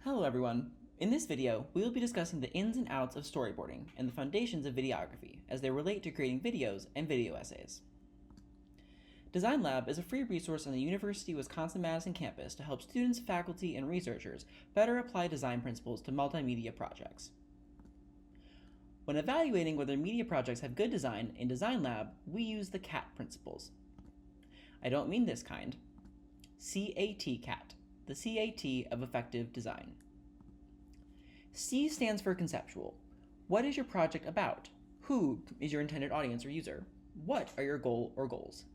Hello everyone. In this video, we will be discussing the ins and outs of storyboarding and the foundations of videography as they relate to creating videos and video essays. Design Lab is a free resource on the University of Wisconsin-Madison campus to help students, faculty, and researchers better apply design principles to multimedia projects. When evaluating whether media projects have good design in Design Lab, we use the CAT principles. I don't mean this kind. CAT, the CAT of effective design. C stands for conceptual. What is your project about? Who is your intended audience or user? What are your goal or goals?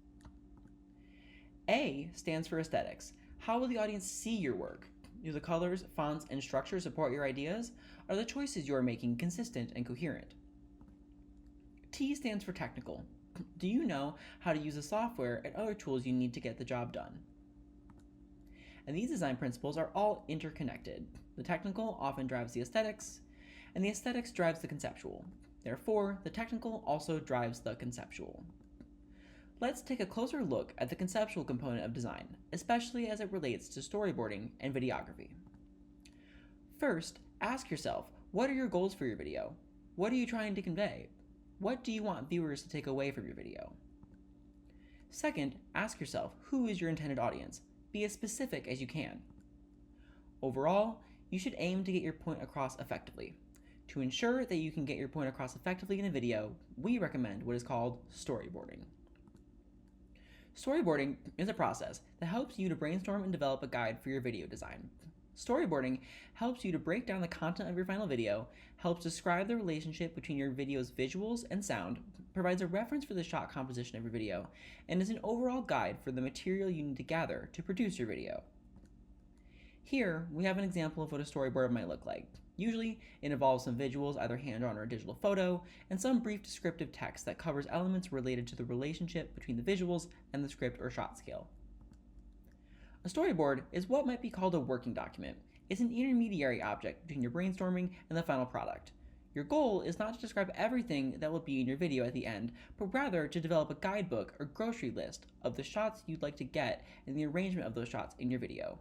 A stands for aesthetics. How will the audience see your work? Do the colors, fonts, and structure support your ideas? Are the choices you are making consistent and coherent? T stands for technical. Do you know how to use the software and other tools you need to get the job done? And these design principles are all interconnected. The technical often drives the aesthetics, and the aesthetics drives the conceptual. Therefore, the technical also drives the conceptual. Let's take a closer look at the conceptual component of design, especially as it relates to storyboarding and videography. First, ask yourself, what are your goals for your video? What are you trying to convey? What do you want viewers to take away from your video? Second, ask yourself, who is your intended audience? Be as specific as you can. Overall, you should aim to get your point across effectively. To ensure that you can get your point across effectively in a video, we recommend what is called storyboarding. Storyboarding is a process that helps you to brainstorm and develop a guide for your video design. Storyboarding helps you to break down the content of your final video, helps describe the relationship between your video's visuals and sound, provides a reference for the shot composition of your video, and is an overall guide for the material you need to gather to produce your video. Here, we have an example of what a storyboard might look like. Usually, it involves some visuals, either hand-drawn or a digital photo, and some brief descriptive text that covers elements related to the relationship between the visuals and the script or shot scale. A storyboard is what might be called a working document. It's an intermediary object between your brainstorming and the final product. Your goal is not to describe everything that will be in your video at the end, but rather to develop a guidebook or grocery list of the shots you'd like to get and the arrangement of those shots in your video.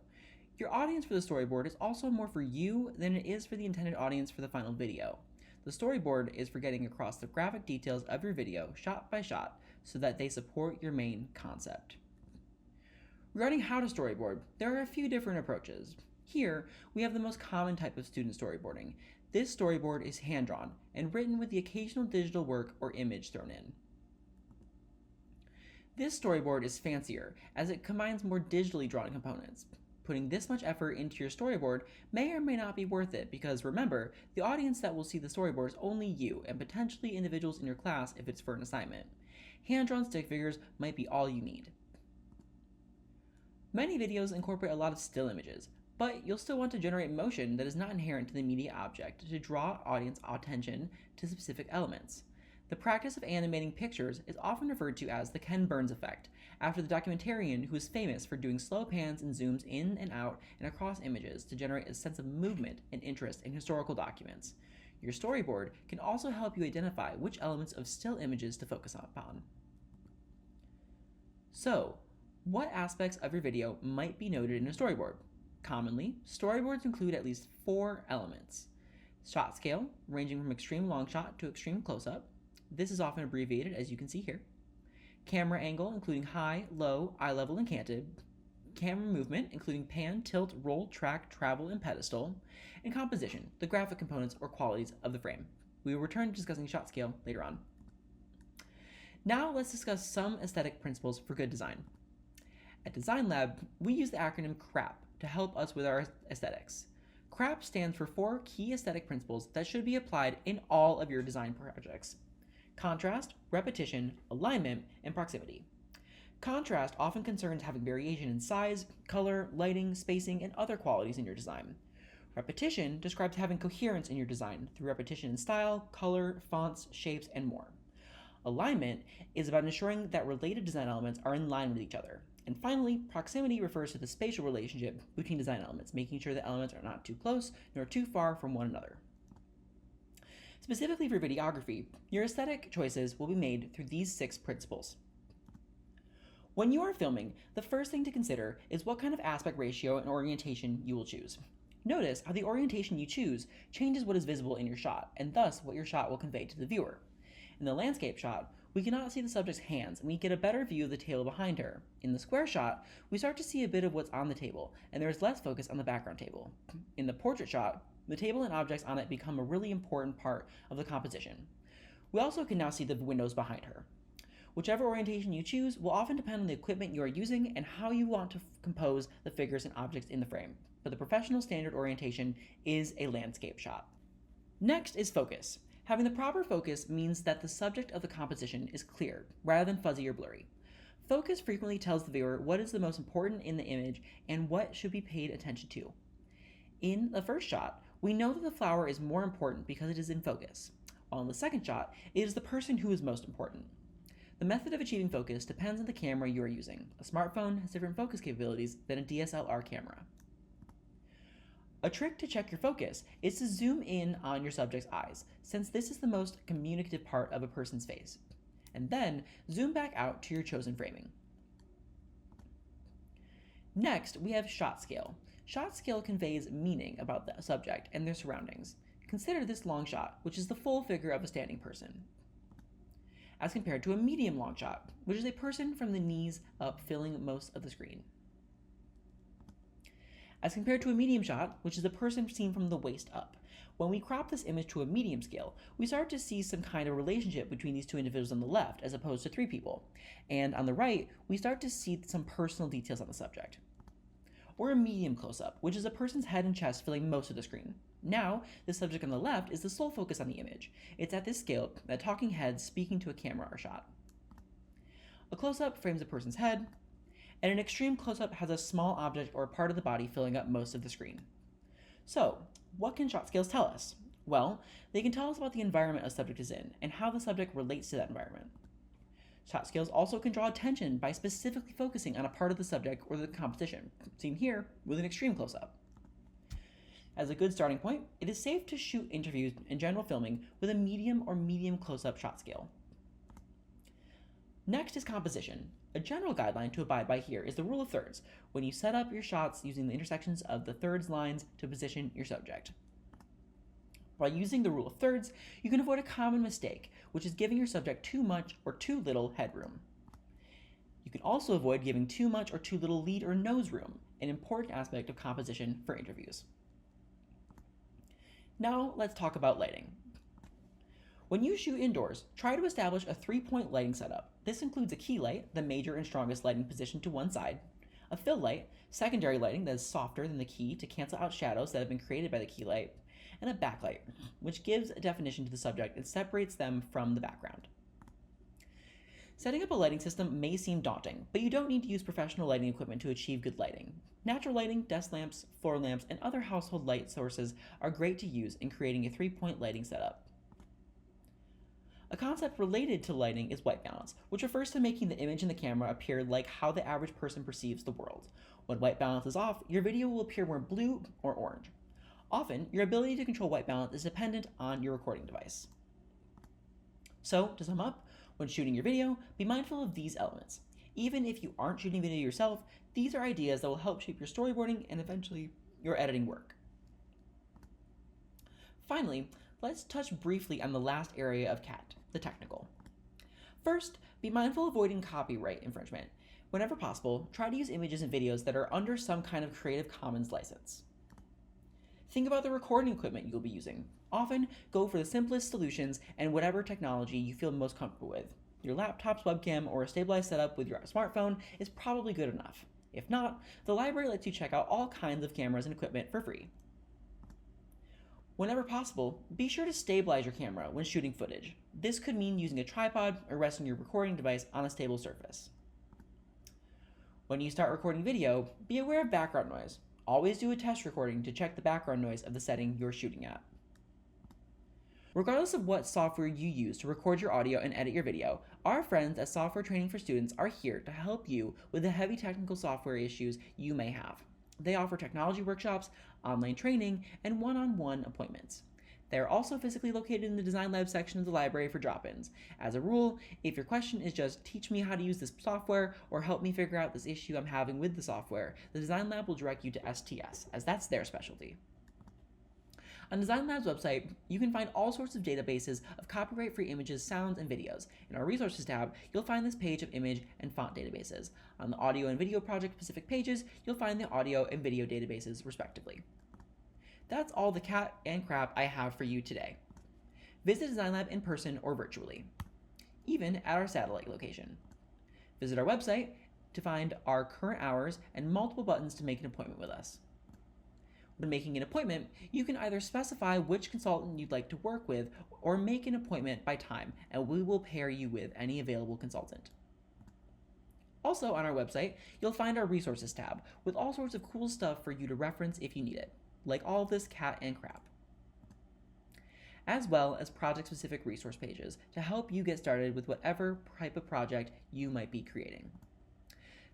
Your audience for the storyboard is also more for you than it is for the intended audience for the final video. The storyboard is for getting across the graphic details of your video shot by shot so that they support your main concept. Regarding how to storyboard, there are a few different approaches. Here, we have the most common type of student storyboarding. This storyboard is hand-drawn and written with the occasional digital work or image thrown in. This storyboard is fancier as it combines more digitally drawn components. Putting this much effort into your storyboard may or may not be worth it because remember, the audience that will see the storyboard is only you and potentially individuals in your class if it's for an assignment. Hand-drawn stick figures might be all you need. Many videos incorporate a lot of still images, but you'll still want to generate motion that is not inherent to the media object to draw audience attention to specific elements. The practice of animating pictures is often referred to as the Ken Burns effect, after the documentarian who is famous for doing slow pans and zooms in and out and across images to generate a sense of movement and interest in historical documents. Your storyboard can also help you identify which elements of still images to focus upon. So, what aspects of your video might be noted in a storyboard? Commonly, storyboards include at least 4 elements. Shot scale, ranging from extreme long shot to extreme close-up. This is often abbreviated as you can see here. Camera angle, including high, low, eye level, and canted. Camera movement, including pan, tilt, roll, track, travel, and pedestal. And composition, the graphic components or qualities of the frame. We will return to discussing shot scale later on. Now let's discuss some aesthetic principles for good design. At Design Lab, we use the acronym CRAP to help us with our aesthetics. CRAP stands for 4 key aesthetic principles that should be applied in all of your design projects: contrast, repetition, alignment, and proximity. Contrast often concerns having variation in size, color, lighting, spacing, and other qualities in your design. Repetition describes having coherence in your design through repetition in style, color, fonts, shapes, and more. Alignment is about ensuring that related design elements are in line with each other. And finally, proximity refers to the spatial relationship between design elements, making sure that elements are not too close nor too far from one another. Specifically for videography, your aesthetic choices will be made through these 6 principles. When you are filming, the first thing to consider is what kind of aspect ratio and orientation you will choose. Notice how the orientation you choose changes what is visible in your shot, and thus what your shot will convey to the viewer. In the landscape shot, we cannot see the subject's hands, and we get a better view of the table behind her. In the square shot, we start to see a bit of what's on the table, and there is less focus on the background table. In the portrait shot, the table and objects on it become a really important part of the composition. We also can now see the windows behind her. Whichever orientation you choose will often depend on the equipment you are using and how you want to compose the figures and objects in the frame, but the professional standard orientation is a landscape shot. Next is focus. Having the proper focus means that the subject of the composition is clear, rather than fuzzy or blurry. Focus frequently tells the viewer what is the most important in the image and what should be paid attention to. In the first shot, we know that the flower is more important because it is in focus, while in the second shot, it is the person who is most important. The method of achieving focus depends on the camera you are using. A smartphone has different focus capabilities than a DSLR camera. A trick to check your focus is to zoom in on your subject's eyes, since this is the most communicative part of a person's face, and then zoom back out to your chosen framing. Next, we have shot scale. Shot scale conveys meaning about the subject and their surroundings. Consider this long shot, which is the full figure of a standing person, as compared to a medium long shot, which is a person from the knees up filling most of the screen. As compared to a medium shot, which is a person seen from the waist up. When we crop this image to a medium scale, we start to see some kind of relationship between these two individuals on the left as opposed to three people. And on the right, we start to see some personal details on the subject. Or a medium close-up, which is a person's head and chest filling most of the screen. Now, the subject on the left is the sole focus on the image. It's at this scale that talking heads speaking to a camera are shot. A close-up frames a person's head, and an extreme close-up has a small object or part of the body filling up most of the screen. So, what can shot scales tell us? Well, they can tell us about the environment a subject is in, and how the subject relates to that environment. Shot scales also can draw attention by specifically focusing on a part of the subject or the composition, seen here with an extreme close-up. As a good starting point, it is safe to shoot interviews and general filming with a medium or medium close-up shot scale. Next is composition. A general guideline to abide by here is the rule of thirds, when you set up your shots using the intersections of the thirds lines to position your subject. By using the rule of thirds, you can avoid a common mistake, which is giving your subject too much or too little headroom. You can also avoid giving too much or too little lead or nose room, an important aspect of composition for interviews. Now let's talk about lighting. When you shoot indoors, try to establish a 3-point lighting setup. This includes a key light, the major and strongest lighting positioned to one side, a fill light, secondary lighting that is softer than the key to cancel out shadows that have been created by the key light, and a backlight, which gives a definition to the subject and separates them from the background. Setting up a lighting system may seem daunting, but you don't need to use professional lighting equipment to achieve good lighting. Natural lighting, desk lamps, floor lamps, and other household light sources are great to use in creating a 3-point lighting setup. A concept related to lighting is white balance, which refers to making the image in the camera appear like how the average person perceives the world. When white balance is off, your video will appear more blue or orange. Often, your ability to control white balance is dependent on your recording device. So, to sum up, when shooting your video, be mindful of these elements. Even if you aren't shooting video yourself, these are ideas that will help shape your storyboarding and eventually your editing work. Finally, let's touch briefly on the last area of CAT, the technical. First, be mindful of avoiding copyright infringement. Whenever possible, try to use images and videos that are under some kind of Creative Commons license. Think about the recording equipment you'll be using. Often, go for the simplest solutions and whatever technology you feel most comfortable with. Your laptop's webcam or a stabilized setup with your smartphone is probably good enough. If not, the library lets you check out all kinds of cameras and equipment for free. Whenever possible, be sure to stabilize your camera when shooting footage. This could mean using a tripod or resting your recording device on a stable surface. When you start recording video, be aware of background noise. Always do a test recording to check the background noise of the setting you're shooting at. Regardless of what software you use to record your audio and edit your video, our friends at Software Training for Students are here to help you with the heavy technical software issues you may have. They offer technology workshops, online training, and one-on-one appointments. They are also physically located in the Design Lab section of the library for drop-ins. As a rule, if your question is just teach me how to use this software or help me figure out this issue I'm having with the software, the Design Lab will direct you to STS, as that's their specialty. On Design Lab's website, you can find all sorts of databases of copyright-free images, sounds, and videos. In our Resources tab, you'll find this page of image and font databases. On the audio and video project-specific pages, you'll find the audio and video databases, respectively. That's all the cat and crap I have for you today. Visit Design Lab in person or virtually, even at our satellite location. Visit our website to find our current hours and multiple buttons to make an appointment with us. When making an appointment, you can either specify which consultant you'd like to work with or make an appointment by time, and we will pair you with any available consultant. Also on our website, you'll find our Resources tab with all sorts of cool stuff for you to reference if you need it, like all of this cat and crap, as well as project-specific resource pages to help you get started with whatever type of project you might be creating.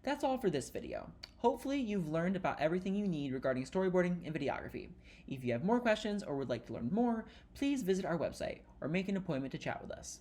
That's all for this video. Hopefully you've learned about everything you need regarding storyboarding and videography. If you have more questions or would like to learn more, please visit our website or make an appointment to chat with us.